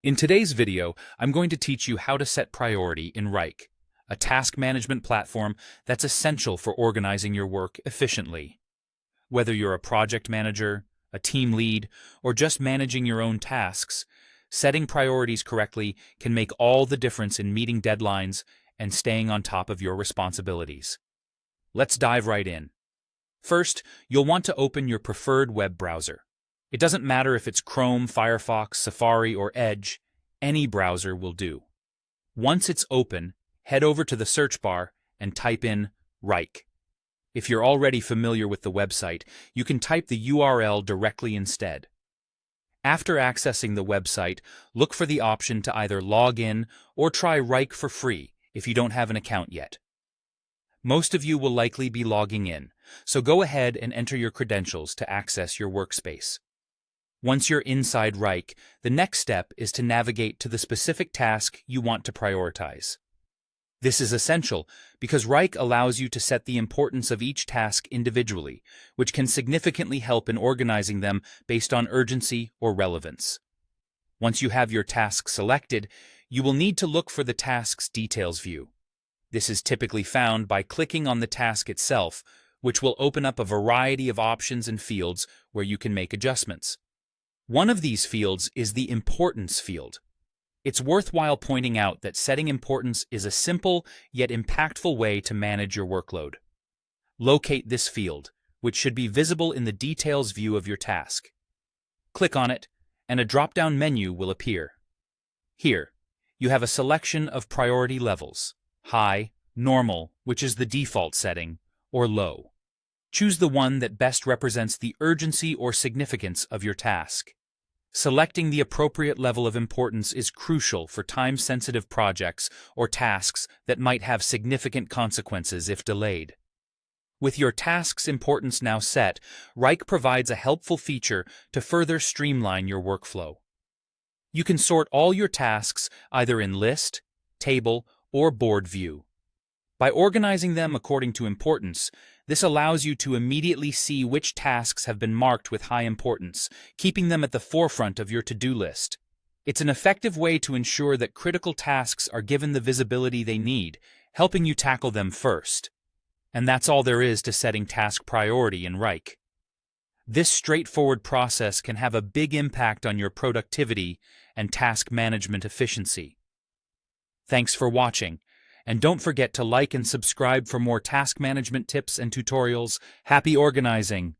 In today's video, I'm going to teach you how to set priority in Wrike, a task management platform that's essential for organizing your work efficiently. Whether you're a project manager, a team lead, or just managing your own tasks, setting priorities correctly can make all the difference in meeting deadlines and staying on top of your responsibilities. Let's dive right in. First, you'll want to open your preferred web browser. It doesn't matter if it's Chrome, Firefox, Safari, or Edge, any browser will do. Once it's open, head over to the search bar and type in Wrike. If you're already familiar with the website, you can type the URL directly instead. After accessing the website, look for the option to either log in or try Wrike for free if you don't have an account yet. Most of you will likely be logging in, so go ahead and enter your credentials to access your workspace. Once you're inside Wrike, the next step is to navigate to the specific task you want to prioritize. This is essential because Wrike allows you to set the importance of each task individually, which can significantly help in organizing them based on urgency or relevance. Once you have your task selected, you will need to look for the task's details view. This is typically found by clicking on the task itself, which will open up a variety of options and fields where you can make adjustments. One of these fields is the Importance field. It's worthwhile pointing out that setting importance is a simple yet impactful way to manage your workload. Locate this field, which should be visible in the Details view of your task. Click on it, and a drop-down menu will appear. Here, you have a selection of priority levels: high, normal, which is the default setting, or low. Choose the one that best represents the urgency or significance of your task. Selecting the appropriate level of importance is crucial for time-sensitive projects or tasks that might have significant consequences if delayed. With your task's importance now set, Wrike provides a helpful feature to further streamline your workflow. You can sort all your tasks either in list, table, or board view. By organizing them according to importance, this allows you to immediately see which tasks have been marked with high importance, keeping them at the forefront of your to-do list. It's an effective way to ensure that critical tasks are given the visibility they need, helping you tackle them first. And that's all there is to setting task priority in Wrike. This straightforward process can have a big impact on your productivity and task management efficiency. Thanks for watching. And don't forget to like and subscribe for more task management tips and tutorials. Happy organizing!